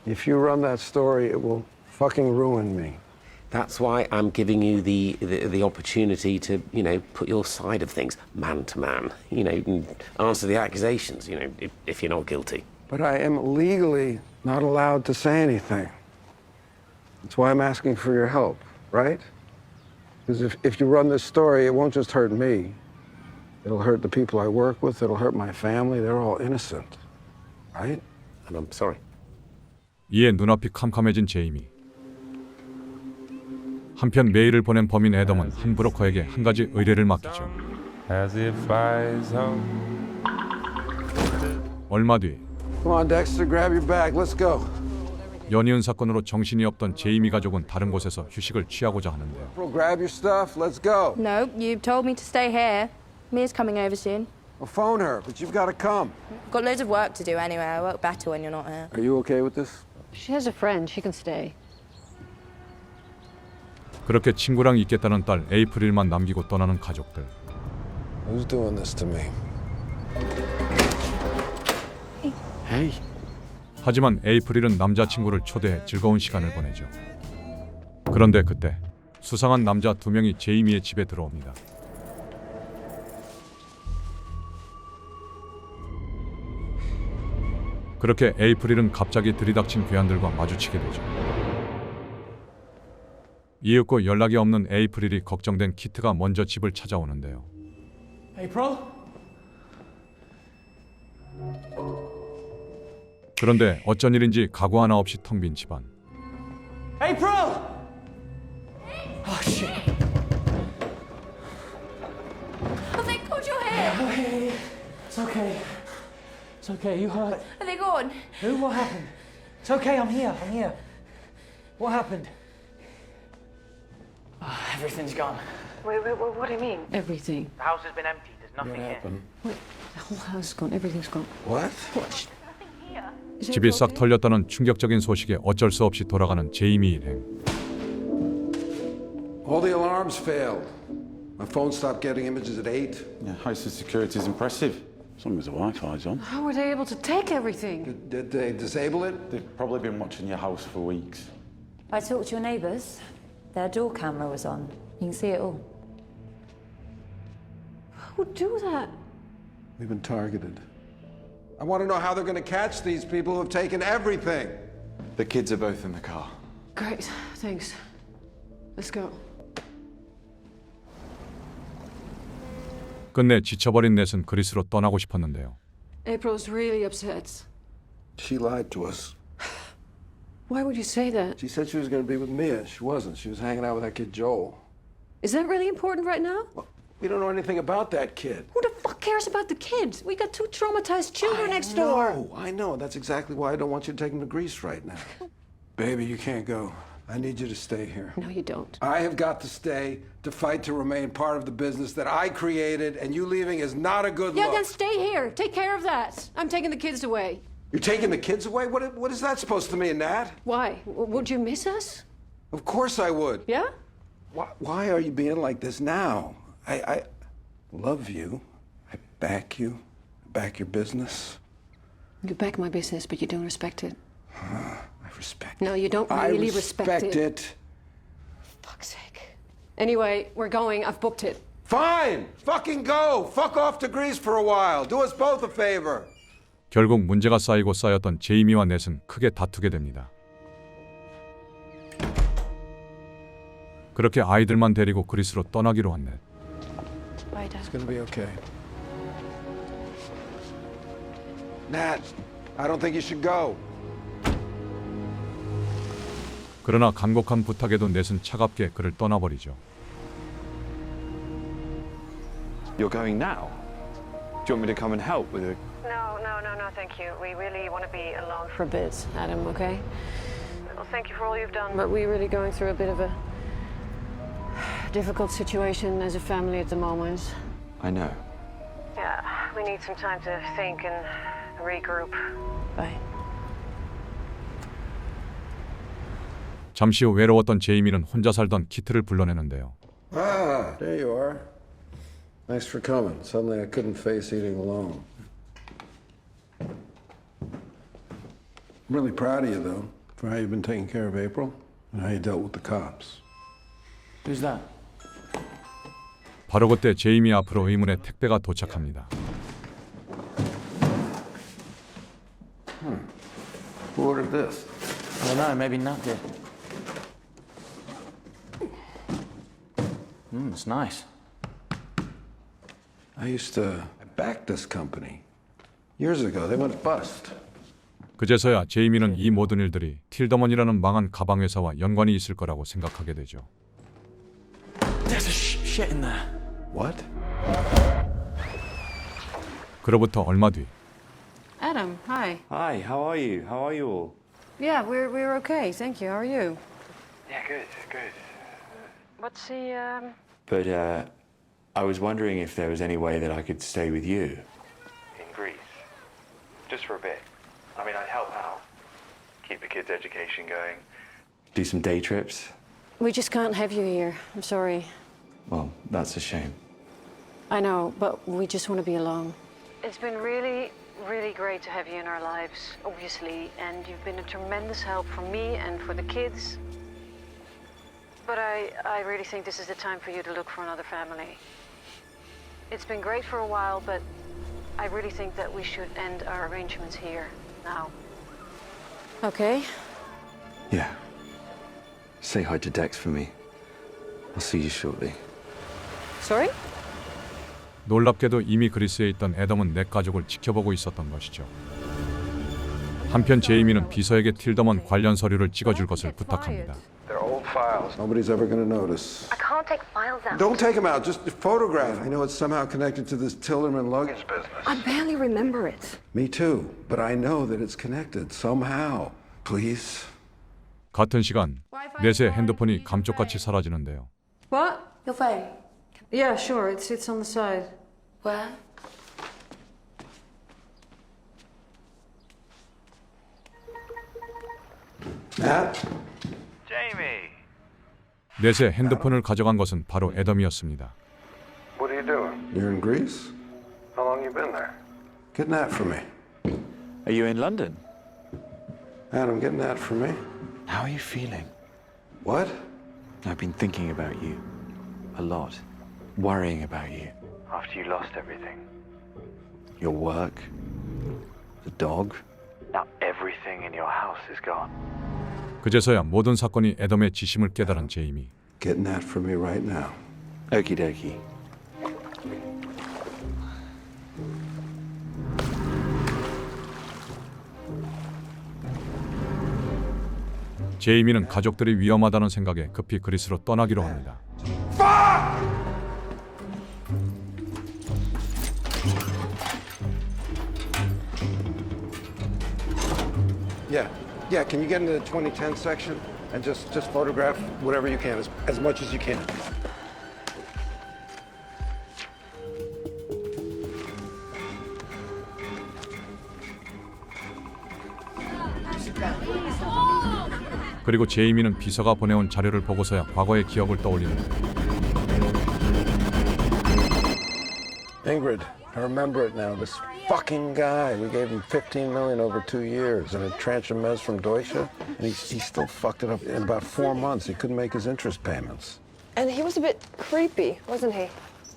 If you run that story, it will fucking ruin me. That's why I'm giving you the opportunity to, put your side of things man to man, and answer the accusations, if you're not guilty. But I am legally not allowed to say anything. That's why I'm asking for your help, right? Because if you run this story, it won't just hurt me. It'll hurt the people I work with, it'll hurt my family, they're all innocent, right? And I'm sorry. 이에 눈앞이 캄캄해진 제이미. 한편 메일을 보낸 범인 애덤은 한 브로커에게 한 가지 의뢰를 맡기죠. 얼마 뒤 Come on, Dexter, grab your bag, let's go. 연이은 사건으로 정신이 없던 제이미 가족은 다른 곳에서 휴식을 취하고자 하는데요. April, grab your stuff, let's go. No, you've told me to stay here. Mia's coming over soon. Well, phone her, but you've got to come. Got loads of work to do anyway. I work better when you're not here. Are you okay with this? She has a friend. She can stay. 그렇게 친구랑 있겠다는 딸 에이프릴만 남기고 떠나는 가족들. Who's doing this to me? Hey. 하지만 에이프릴은 남자친구를 초대해 즐거운 시간을 보내죠. 그런데 그때 수상한 남자 2명이 제이미의 집에 들어옵니다. 그렇게 에이프릴은 갑자기 들이닥친 괴한들과 마주치게 되죠. 이윽고 연락이 없는 에이프릴이 걱정된 키트가 먼저 집을 찾아오는데요. April? 그런데 어쩐 일인지 가구 하나 없이 텅 빈 집안. April! Oh, shit. Have they pulled your hair? Oh, hey. It's okay. It's okay, you hurt? Are they gone? Who? What happened? It's okay, I'm here. What happened? Oh, everything's gone. Wait, what do you mean? Everything. The house has been emptied. There's nothing here. Wait, the whole house is gone. Everything's gone. What? Is 집이 everything 싹 okay? 털렸다는 충격적인 소식에 어쩔 수 없이 돌아가는 제이미 일행. All the alarms failed. My phone stopped getting images at 8. Yeah, house security is impressive. As long as the Wi-Fi's on. How were they able to take everything? Did they disable it? They've probably been watching your house for weeks. I talked to your neighbours. Their door camera was on. You can see it all. Who would do that? We've been targeted. I want to know how they're going to catch these people who have taken everything. The kids are both in the car. Great, thanks. Let's go. 끝내 지쳐버린 넷은 그리스로 떠나고 싶었는데요. April's really upset. She lied to us. Why would you say that? She said she was going to be with Mia. She wasn't. She was hanging out with that kid Joel. Is that really important right now? We don't know anything about that kid. Who the fuck cares about the kids? We got 2 traumatized children next door. I know. That's exactly why I don't want you to take them to Greece right now. Baby, you can't go. I need you to stay here. No, you don't. I have got to stay to fight to remain part of the business that I created, and you leaving is not a good Yeah, look. then stay here. Take care of that. I'm taking the kids away. You're taking the kids away? What is that supposed to mean, Nat? Why? Would you miss us? Of course I would. Yeah? Why are you being like this now? I love you. I back you. I back your business. You back my business, but you don't respect it. I respect No, you don't I really respect it. Fuck's sake. Anyway, we're going. I've booked it. Fine! Fucking go! Fuck off to Greece for a while. Do us both a favor. 결국 문제가 쌓이고 쌓였던 제이미와 넷은 크게 다투게 됩니다. 그렇게 아이들만 데리고 그리스로 떠나기로 한 넷. It's gonna be okay. Nat, I don't think you should go. 그러나 간곡한 부탁에도 넷은 차갑게 그를 떠나버리죠. You're going now? Do you want me to come and help with it? No, thank you. We really want to be alone for a bit, Adam, okay? Well, thank you for all you've done. But we're really going through a bit of a difficult situation as a family at the moment. I know. Yeah, we need some time to think and regroup. Bye. 잠시 후 외로웠던 제이미는 혼자 살던 키트를 불러내는데요. Ah, there you are. Thanks for coming. Suddenly I couldn't face eating alone. I'm really proud of you, though, for how you've been taking care of April and how you dealt with the cops. Who's that? 바로 그때 제이미 앞으로 의문의 택배가 도착합니다. Who ordered this? I don't know, maybe Nat did. It's nice. I backed this company. Years ago, they went bust. 그제서야 제이미는 이 모든 일들이 틸더먼이라는 망한 가방 회사와 연관이 있을 거라고 생각하게 되죠. There's shit in there. What? 그로부터 얼마 뒤 Adam, hi. Hi, how are you? How are you all? Yeah, we're okay, thank you. How are you? Yeah, good, good. What's the, But I was wondering if there was any way that I could stay with you. In Greece. Just for a bit. I mean, I'd help out. Keep the kids' education going. Do some day trips? We just can't have you here. I'm sorry. Well, that's a shame. I know, but we just want to be alone. It's been really great to have you in our lives, obviously, and you've been a tremendous help for me and for the kids. But I really think this is the time for you to look for another family. It's been great for a while, but I really think that we should end our arrangements here, now. Okay? Yeah. Say hi to Dex for me. I'll see you shortly. Sorry? 놀랍게도 이미 그리스에 있던 애덤은 내 가족을 지켜보고 있었던 것이죠. 한편 제이미는 비서에게 틸더먼 관련 서류를 찍어줄 것을 부탁합니다. They're old files. Nobody's ever going to notice. I can't take files out. Don't take them out. Just photograph. I know it's somehow connected to this Tillerman luggage business. I barely remember it. Me too. But I know that it's connected somehow. Please. 같은 시간 넷의 핸드폰이 감쪽같이 사라지는데요. What? Your phone. Yeah, sure. It's on the side. Where? Matt? Jamie! 넷의 핸드폰을 가져간 것은 바로 애덤이었습니다. What are you doing? You're in Greece? How long you been there? Get that for me. Are you in London? Adam, get that for me. How are you feeling? What? I've been thinking about you. A lot. Worrying about you. After you lost everything. Your work. The dog. Now everything in your house is gone. 그제서야 모든 사건이 애덤의 지심을 깨달은 제이미. Getting that for me right now. Okie dokie. 제이미는 가족들이 위험하다는 생각에 급히 그리스로 떠나기로 합니다. Yeah, can you get into the 2010 section and just photograph whatever you can, as much as you can. 그리고 제이미는 비서가 보내온 자료를 보고서야 과거의 기억을 떠올리는데 Ingrid, I remember it now. This fucking guy. We gave him 15 million over 2 years and a tranche of mezz from Deutsche, and he still fucked it up in about 4 months. He couldn't make his interest payments. And he was a bit creepy, wasn't he?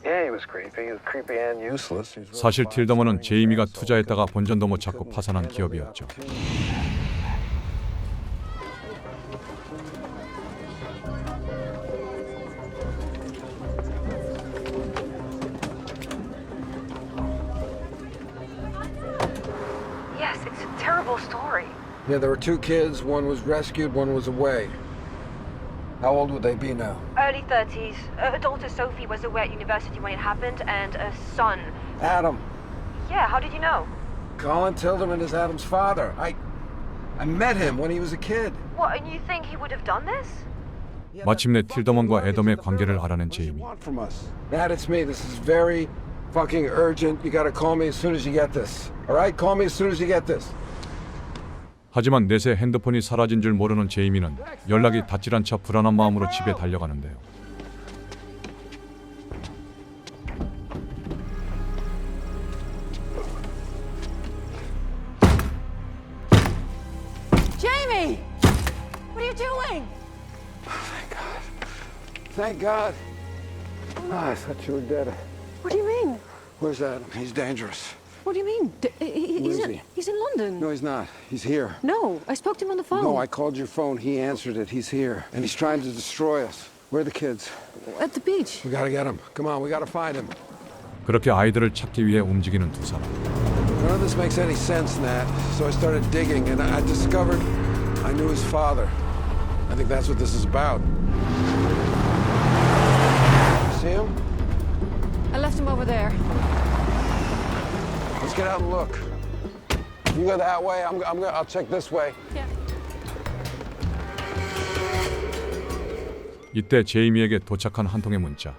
Yeah, he was creepy. He was creepy and useless. 사실 틸더먼은 제이미가 투자했다가 본전도 못 찾고 파산한 기업이었죠. Yes, it's a terrible story. Yeah, there were 2 kids. One was rescued, one was away. How old would they be now? Early 30s. A daughter, Sophie, was away at university when it happened, and a son. Adam. Yeah, how did you know? Colin Tilderman is Adam's father. I met him when he was a kid. What, and you think he would have done this? 마침내 틸더먼과 애덤의 관계를 알아낸 제이미. Want from us? Dad, it's me. This is very fucking urgent. You gotta call me as soon as you get this. All right? Call me as soon as you get this. 하지만 넷의 핸드폰이 사라진 줄 모르는 제이미는 연락이 닿질 않자 불안한 마음으로 집에 달려가는데요. Jamie! What are you doing? Thank God. I thought you were dead. What do you mean? Where's Adam? He's dangerous. What do you mean? Where is he? He's in London. No, he's not. He's here. No, I spoke to him on the phone. No, I called your phone. He answered it. He's here. And he's trying to destroy us. Where are the kids? At the beach. We gotta get him. Come on, we gotta find him. 그렇게 아이들을 찾기 위해 움직이는 두 사람. None of this makes any sense, Nat. So I started digging, and I discovered I knew his father. I think that's what this is about. See him? I left him over there. Let's get out and look. You go that way. I'll check this way. Yeah. 이때 제이미에게 도착한 한 통의 문자.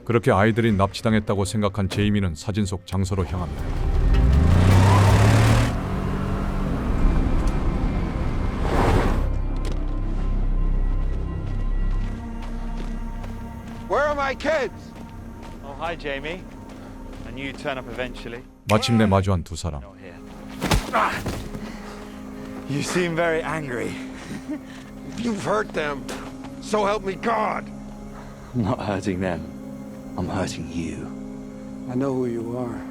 그렇게 아이들이 납치당했다고 생각한 제이미는 사진 속 장소로 향합니다. Where are my kids? Oh, hi, Jamie. I knew you'd turn up eventually. 마침내 마주한 두 사람. You seem very angry. You've hurt them. So help me God. I'm not hurting them. I'm hurting you. I know who you are.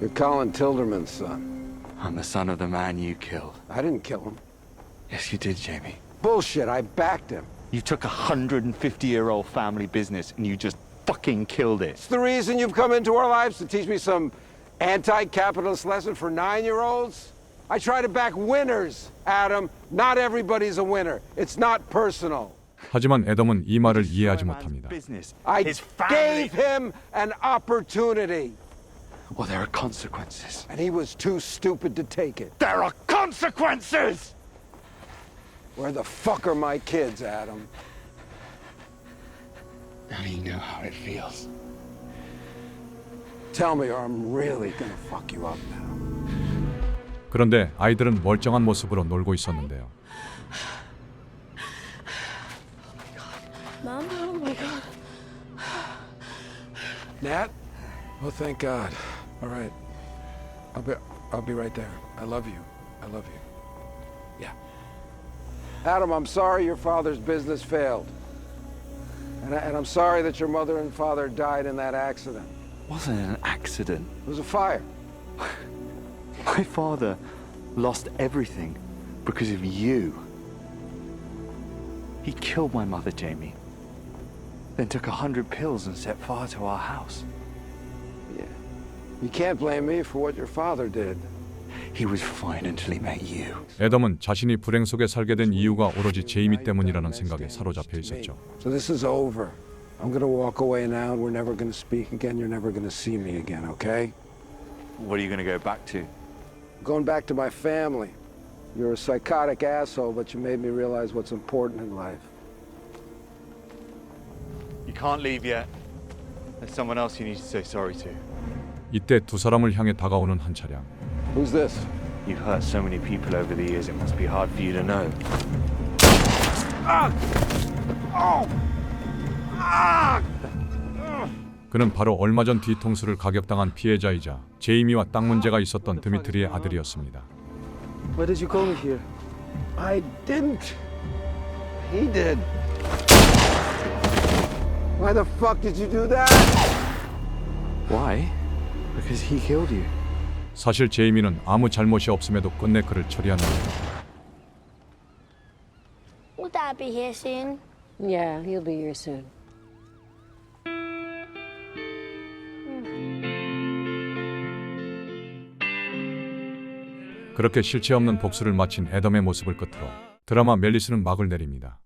You're Colin Tilderman's son. I'm the son of the man you killed. I didn't kill him. Yes, you did, Jamie. Bullshit, I backed him. You took a 150-year-old family business and you just fucking killed it. It's the reason you've come into our lives to teach me some anti-capitalist lesson for 9-year-olds? I try to back winners, Adam. Not everybody's a winner. It's not personal. 하지만 애덤은 이 말을 이해하지 못합니다. I gave him an opportunity. Well, there are consequences. And he was too stupid to take it. There are consequences! Where the fuck are my kids, Adam? Now you know how it feels. Tell me or I'm really gonna fuck you up now. 그런데 아이들은 멀쩡한 모습으로 놀고 있었는데요. Mom, oh my God. Nat? Oh, thank God. All right. I'll be right there. I love you. I love you. Yeah. Adam, I'm sorry your father's business failed. And I'm sorry that your mother and father died in that accident. It wasn't an accident. It was a fire. My father lost everything because of you. He killed my mother, Jamie. Then took 100 pills and set fire to our house. Yeah. You can't blame me for what your father did. He was fine until he met you. 애덤은 자신이 불행 속에 살게 된 이유가 오로지 제이미 때문이라는 생각에 사로잡혀 있었죠. So this is over. I'm gonna walk away now and we're never gonna speak again. You're never gonna see me again, okay? What are you going to go back to? Going back to my family. You're a psychotic asshole, but you made me realize what's important in life. You can't leave yet. There's someone else you need to say sorry to. 이때 두 사람을 향해 다가오는 한 차량. Who's this? You've hurt so many people over the years, it must be hard for you to know. 그는 바로 얼마 전 뒤통수를 가격당한 피해자이자 제이미와 땅 문제가 있었던 드미트리의 아들이었습니다. Why did you call me here? I didn't. He did. Why the fuck did you do that? Why? Because he killed you. 사실 제이미는 아무 잘못이 없음에도 끝내 그를 처리하는데요. Will Dad be here soon? Yeah, he'll be here soon. 그렇게 실체 없는 복수를 마친 애덤의 모습을 끝으로 드라마 멜리스는 막을 내립니다.